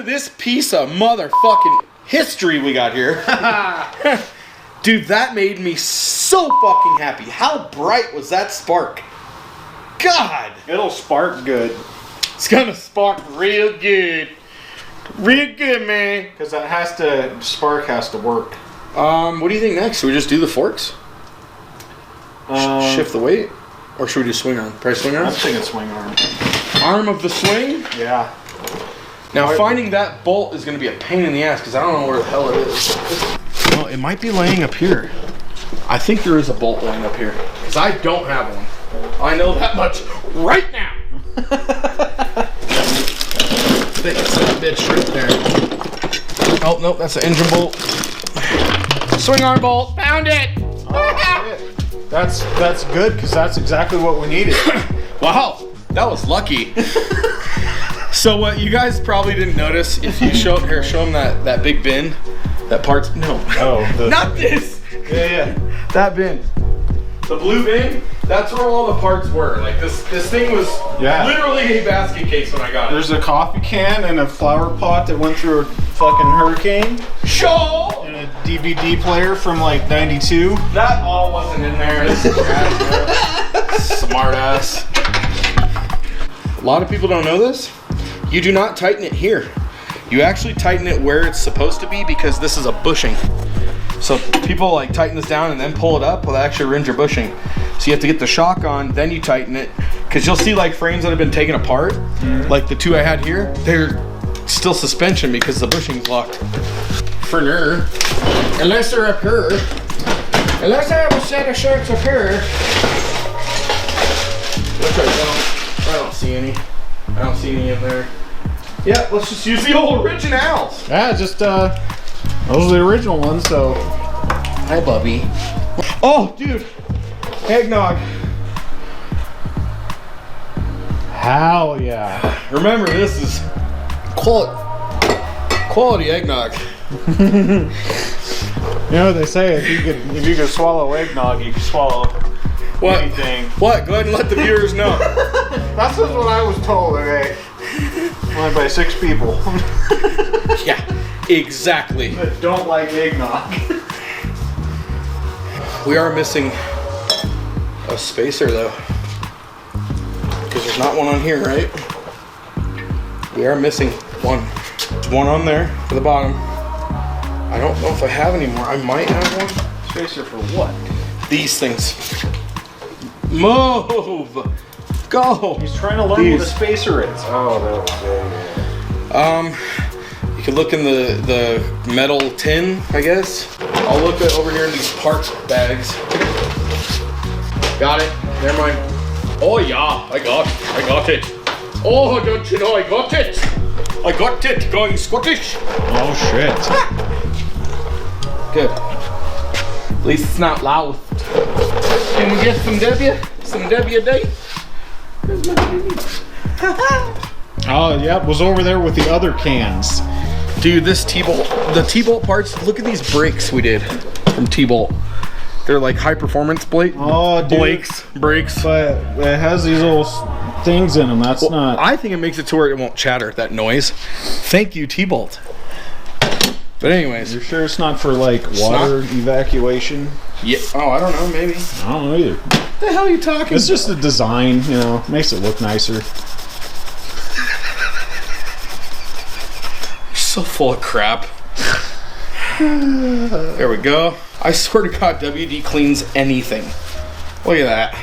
to this piece of motherfucking history we got here. Dude, that made me so fucking happy. How bright was that spark? God. It'll spark good. It's gonna spark real good. Real good, man. Because spark has to work. What do you think next? Should we just do the forks? Shift the weight? Or should we do swing arm? Probably swing arm? I'm thinking swing arm. Arm of the swing? Yeah. Now finding that bolt is going to be a pain in the ass because I don't know where the hell it is. Well, it might be laying up here. I think there is a bolt laying up here because I don't have one. I know that much right now. I think it's that bitch right there. Oh, nope, that's an engine bolt. Swing arm bolt, found it. Oh, that's good because that's exactly what we needed. Wow, that was lucky. So what you guys probably didn't notice, if you show them that big bin, that parts, no. Oh, not this. Yeah. That bin. The blue bin, that's where all the parts were. Like this thing was literally a basket case when I got it. There's a coffee can and a flower pot that went through a fucking hurricane. Show! And a DVD player from like 92. That all wasn't in there. This is trash. Smart ass. A lot of people don't know this. You do not tighten it here. You actually tighten it where it's supposed to be because this is a bushing. So people like tighten this down and then pull it up. Well, that actually ruins your bushing. So you have to get the shock on, then you tighten it. Because you'll see like frames that have been taken apart, like the two I had here, they're still suspension because the bushing's locked. For now, unless they're up here, unless I have a set of shirts up here, which I don't see any. I don't see any in there. Yeah, let's just use the old originals. Yeah, just those are the original ones, so. Hi, Bubby. Oh, dude. Eggnog. Hell yeah. Remember, this is quality eggnog. You know what they say, if you could swallow eggnog, you can swallow anything. What? Go ahead and let the viewers know. That's just what I was told, okay? Only by 6 people. Yeah, exactly. That don't like eggnog. We are missing a spacer though. Because there's not one on here, right? We are missing one. There's one on there for the bottom. I don't know if I have any more. I might have one. Spacer for what? These things. Move! Go! He's trying to learn what a spacer is. Oh, that was good. You can look in the metal tin, I guess. I'll look over here in these parts bags. Got it. Never mind. Oh yeah, I got it. Oh, don't you know I got it? I got it, going Scottish. Oh shit. Good. At least it's not loud. Can we get some W? Some W a day? Where's my baby? Oh, yeah, was over there with the other cans. Dude, this T-bolt, the T-bolt parts, look at these brakes we did from T-bolt. They're like high performance brakes. Brakes. But it has these little things in them. That's not. I think it makes it to where it won't chatter, that noise. Thank you, T-bolt. But anyways. You're sure it's not for like water evacuation? Yeah. Oh, I don't know, maybe. I don't know either. What the hell are you talking It's just the design, you know, makes it look nicer. So full of crap. There we go. I swear to God, WD cleans anything. Look at that.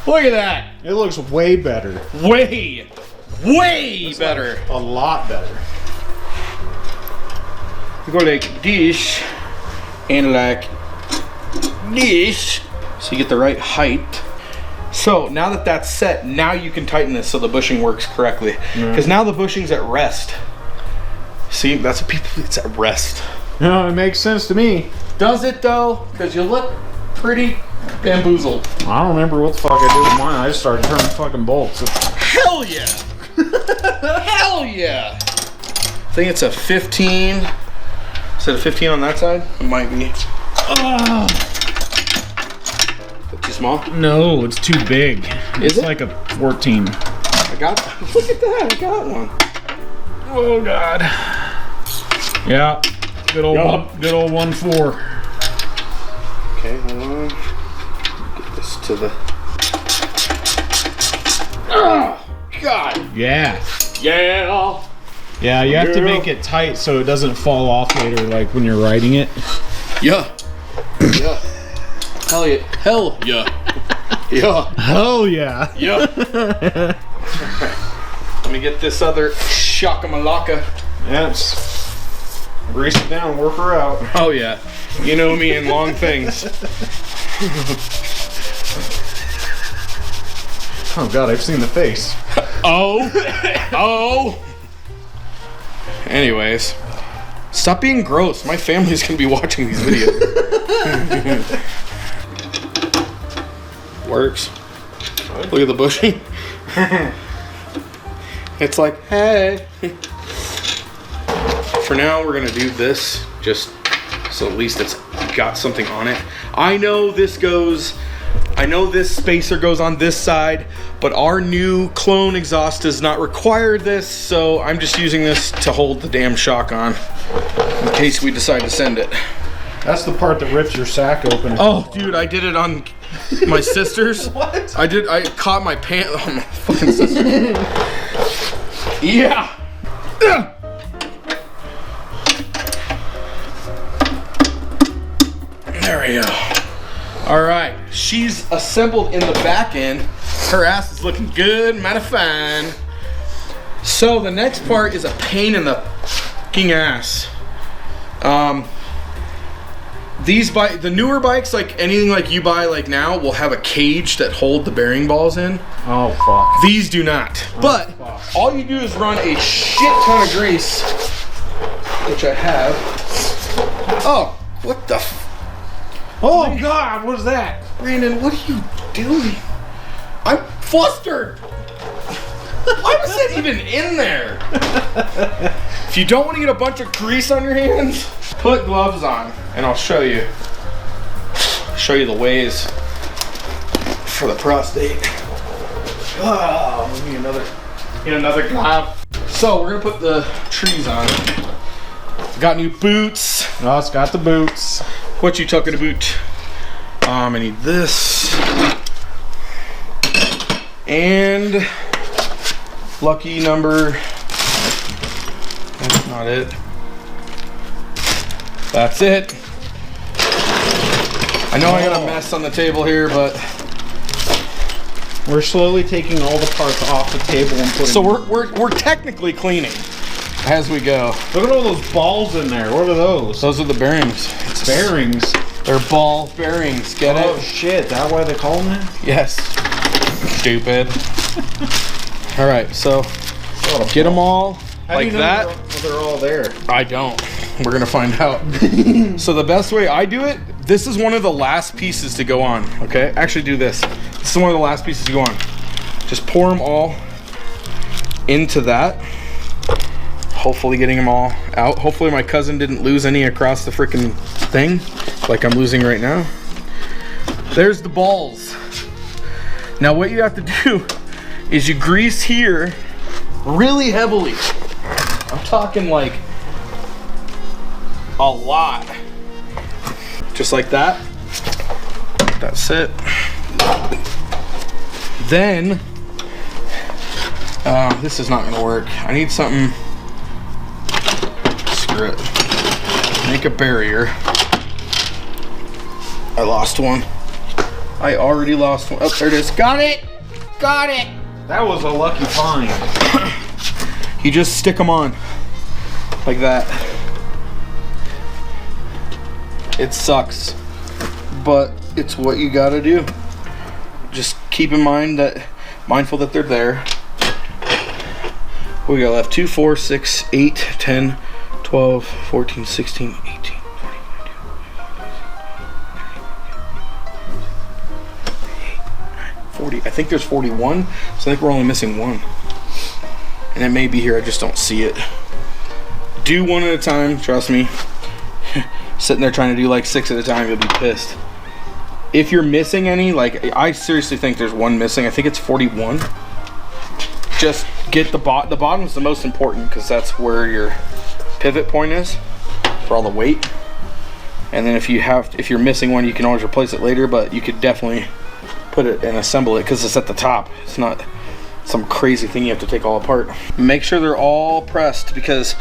Look at that. It looks way better. Way better. Like a lot better. You go like this and like this, so you get the right height. So now that that's set, now you can tighten this so the bushing works correctly. Because now the bushing's at rest. See, that's what people, it's at rest. No, it makes sense to me. Does it though? Because you look pretty bamboozled. I don't remember what the fuck I did with mine. I just started turning fucking bolts. Hell yeah! Hell yeah! I think it's a 15. Is it a 15 on that side? It might be. Too small? No, it's too big. Is it? Like a 14. I got. Look at that! I got one. Oh god. Yeah. Good old 1-4. Okay, hold on. Get this to the. Oh, God. Yeah. Yeah. Yeah, you have to make it tight so it doesn't fall off later, like when you're riding it. Yeah. Yeah. Hell yeah. Hell yeah. Yeah. Hell yeah. Yeah. Let me get this other shakamalaka. Yeah, grease it down, work her out. Oh yeah. You know me and long things. Oh God, I've seen the face. Oh. Oh. Anyways. Stop being gross. My family's gonna be watching these videos. Works. Look at the bushing. It's like, hey. For now, we're gonna do this just so at least it's got something on it. I know this spacer goes on this side, but our new clone exhaust does not require this, so I'm just using this to hold the damn shock on in case we decide to send it. That's the part that rips your sack open. Oh, dude, I did it on my sister's. What? I caught my pant on my fucking sister. Yeah. There we go. All right, she's assembled in the back end. Her ass is looking good, mighty fine. So the next part is a pain in the fucking ass. The newer bikes, like anything like you buy like now, will have a cage that hold the bearing balls in. Oh fuck. These do not. But all you do is run a shit ton of grease, which I have. Oh, what the Oh God, what is that? Brandon, what are you doing? I'm flustered. Why was that even in there? If you don't want to get a bunch of grease on your hands, put gloves on and I'll show you. Show you the ways for the prostate. Oh, we need another glove. So we're gonna put the trees on. Got new boots. Oh, it's got the boots. What you talking about? I need this. And lucky number. That's not it. That's it. I know I got a mess on the table here, but we're slowly taking all the parts off the table and putting. So we're technically cleaning as we go. Look at all those balls in there. What are those? Those are the bearings. Bearings. They're ball bearings. Get it? Oh shit! That why they call them that? Yes. Stupid. All right, so get them all like that. They're all there. I don't. We're gonna find out. So the best way I do it, this is one of the last pieces to go on. Okay, actually do this. This is one of the last pieces to go on. Just pour them all into that. Hopefully getting them all out. Hopefully my cousin didn't lose any across the freaking thing like I'm losing right now. There's the balls. Now what you have to do is you grease here really heavily. I'm talking like a lot. Just like that. That's it. Then, this is not gonna work. I need something. Screw it. Make a barrier. I lost one. I already lost one. Oh, there it is. Got it! Got it! That was a lucky find. You just stick them on. Like that. It sucks. But it's what you gotta do. Just keep in mind mindful that they're there. We got left 2, 4, 6, 8, 10, 12, 14, 16, 18, 20, 40. I think there's 41, so I think we're only missing one. And it may be here, I just don't see it. Do one at a time, trust me. Sitting there trying to do like 6 at a time, you'll be pissed. If you're missing any, like I seriously think there's one missing. I think it's 41. Just get the bottom is the most important because that's where your pivot point is. for all the weight. And then if you're missing one, you can always replace it later, but you could definitely put it and assemble it because it's at the top. It's not some crazy thing you have to take all apart. Make sure they're all pressed, because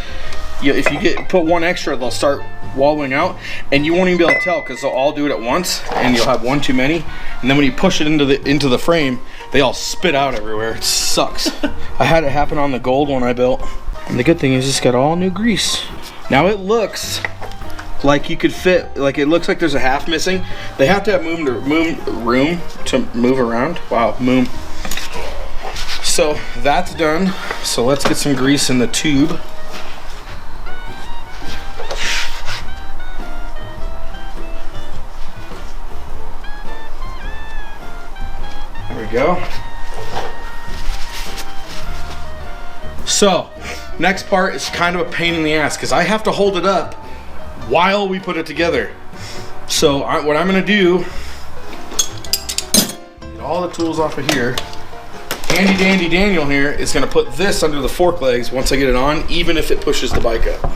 if you put one extra, they'll start wallowing out, and you won't even be able to tell because they'll all do it at once, and you'll have one too many. And then when you push it into the frame, they all spit out everywhere. It sucks. I had it happen on the gold one I built, and the good thing is it's got all new grease. Now it looks like you could fit, like it looks like there's a half missing. They have to have room to move around. Wow, moom. So that's done. So let's get some grease in the tube. There we go. So next part is kind of a pain in the ass because I have to hold it up while we put it together. So what I'm gonna do, get all the tools off of here. Handy dandy Daniel here is gonna put this under the fork legs once I get it on, even if it pushes the bike up.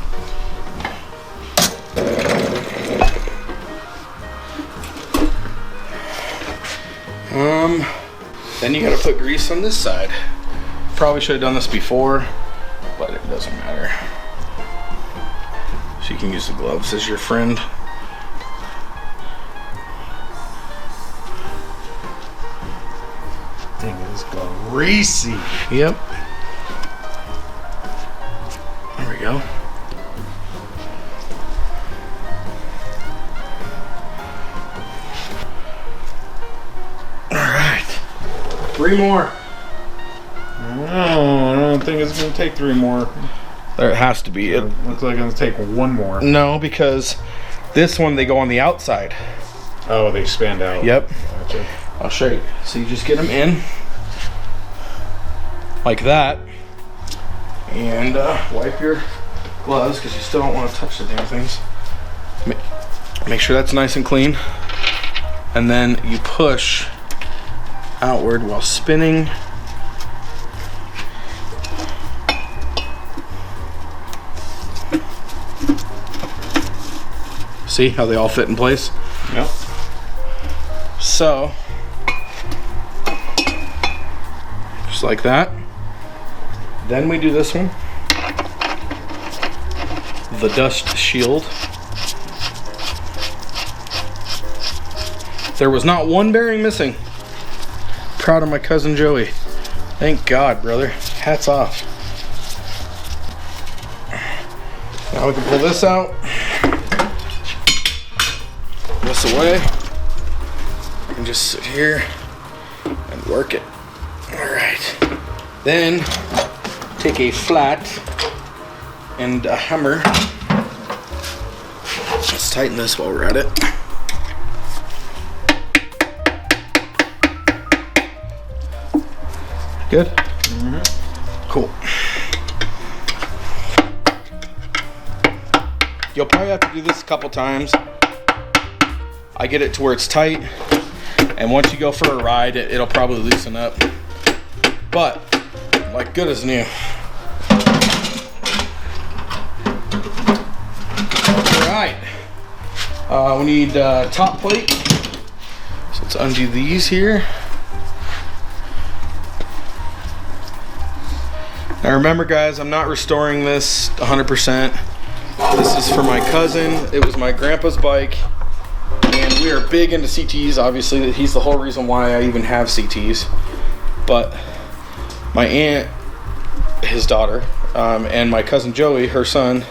Then you gotta put grease on this side. Probably should have done this before, but it doesn't matter. So you can use the gloves as your friend. Thing is greasy. Yep. There we go. All right. 3 more. No, I don't think it's gonna take 3 more. There has to be. It looks like it's gonna take 1 more. No, because this one they go on the outside. Oh, they expand out. Yep. Gotcha. I'll show you. So you just get them in like that, and wipe your gloves because you still don't want to touch the damn things. Make sure that's nice and clean, and then you push outward while spinning. See how they all fit in place? Yep. So, just like that. Then we do this one, the dust shield. There was not one bearing missing. Proud of my cousin Joey. Thank God, brother. Hats off. Now we can pull this out. This away. I can just sit here and work it. All right. Then take a flat and a hammer. Let's tighten this while we're at it. Good? Mm-hmm. Cool. You'll probably have to do this a couple times. I get it to where it's tight, and once you go for a ride, it'll probably loosen up. But, like good as new. Alright. We need top plate. So let's undo these here. Now remember guys, I'm not restoring this 100%. This is for my cousin. It was my grandpa's bike. And we are big into CTs, obviously. He's the whole reason why I even have CTs. But my aunt, his daughter, and my cousin Joey, her son,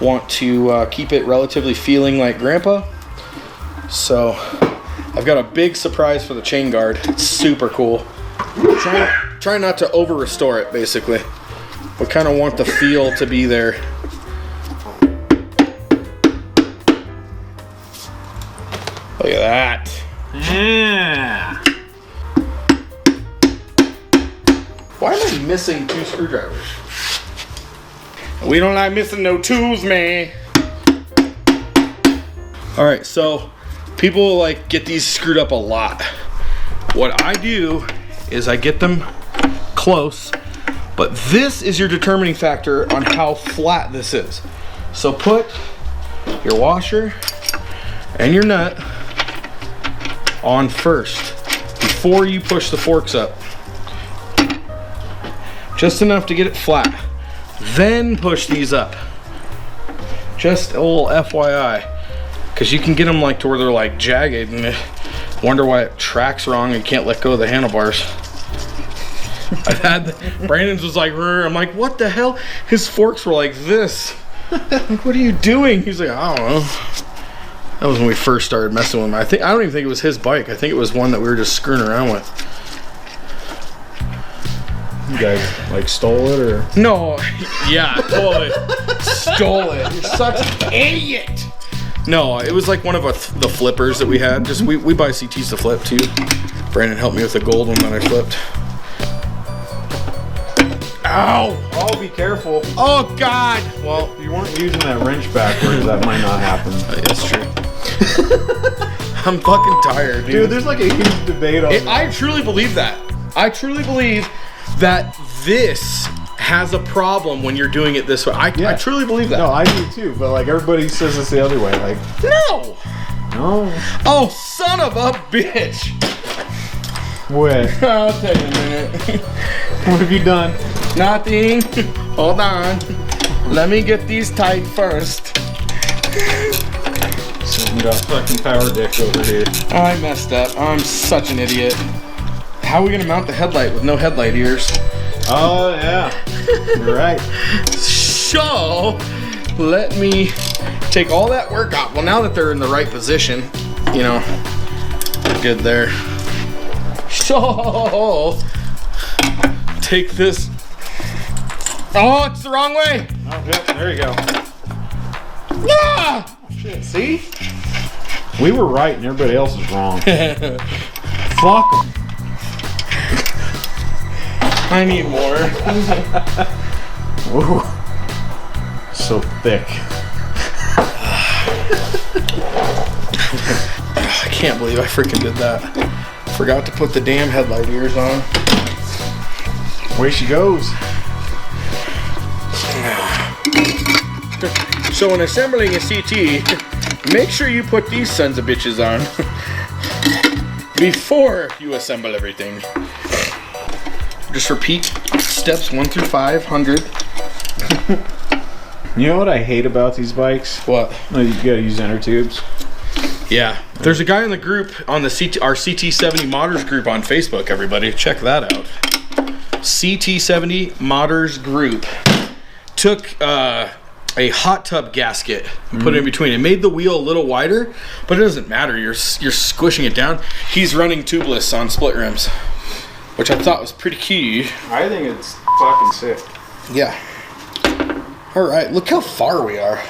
want to keep it relatively feeling like grandpa. So I've got a big surprise for the chain guard. It's super cool. Try not to over restore it, basically. We kind of want the feel to be there. Look at that. Yeah. Why am I missing 2 screwdrivers? We don't like missing no tools, man. All right, so people like get these screwed up a lot. What I do is I get them close, but this is your determining factor on how flat this is. So put your washer and your nut on first before you push the forks up. Just enough to get it flat. Then push these up. Just a little FYI. Because you can get them like to where they're like jagged and wonder why it tracks wrong and you can't let go of the handlebars. I've had Brandon's was like, I'm like, what the hell? His forks were like this. Like, what are you doing? He's like, I don't know. That was when we first started messing with him. I don't even think it was his bike. I think it was one that we were just screwing around with. You guys like stole it or? No, yeah, totally stole it. You're such an idiot. No, it was like one of the flippers that we had. Just we buy CTs to flip too. Brandon helped me with the gold one that I flipped. Ow! Oh, be careful. Oh God! Well, if you weren't using that wrench backwards, that might not happen. That's true. I'm fucking tired, dude. Dude, there's like a huge debate on I truly believe that. I truly believe that this has a problem when you're doing it this way. I truly believe that. No, I do too, but like everybody says it's the other way. Like, no! No. Oh, son of a bitch! What? I'll tell you in a minute. What have you done? Nothing. Hold on. Let me get these tight first. Something got fucking power dick over here. I messed up. I'm such an idiot. How are we gonna mount the headlight with no headlight ears? Oh yeah, you're right. So, let me take all that work out. Well, now that they're in the right position, you know, good there. So, take this. Oh, it's the wrong way. Oh, yep, there you go. Ah! Oh, shit, see? We were right and everybody else is wrong. Fuck 'em. I need more. Ooh. So thick. I can't believe I freaking did that. Forgot to put the damn headlight ears on. Away she goes. So when assembling a CT, make sure you put these sons of bitches on before you assemble everything. Just repeat steps 1 through 500. You know what I hate about these bikes? What? Oh, you gotta use inner tubes. Yeah. There's a guy in the group on the our CT70 modders group on Facebook, everybody. Check that out. CT70 modders group. Took a hot tub gasket and put it in between. It made the wheel a little wider, but it doesn't matter. You're squishing it down. He's running tubeless on split rims, which I thought was pretty key. I think it's fucking sick. Yeah. All right, look how far we are.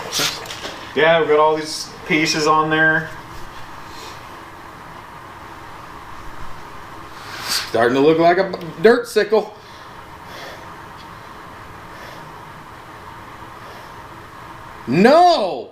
Yeah, we've got all these pieces on there. Starting to look like a dirt sickle. No!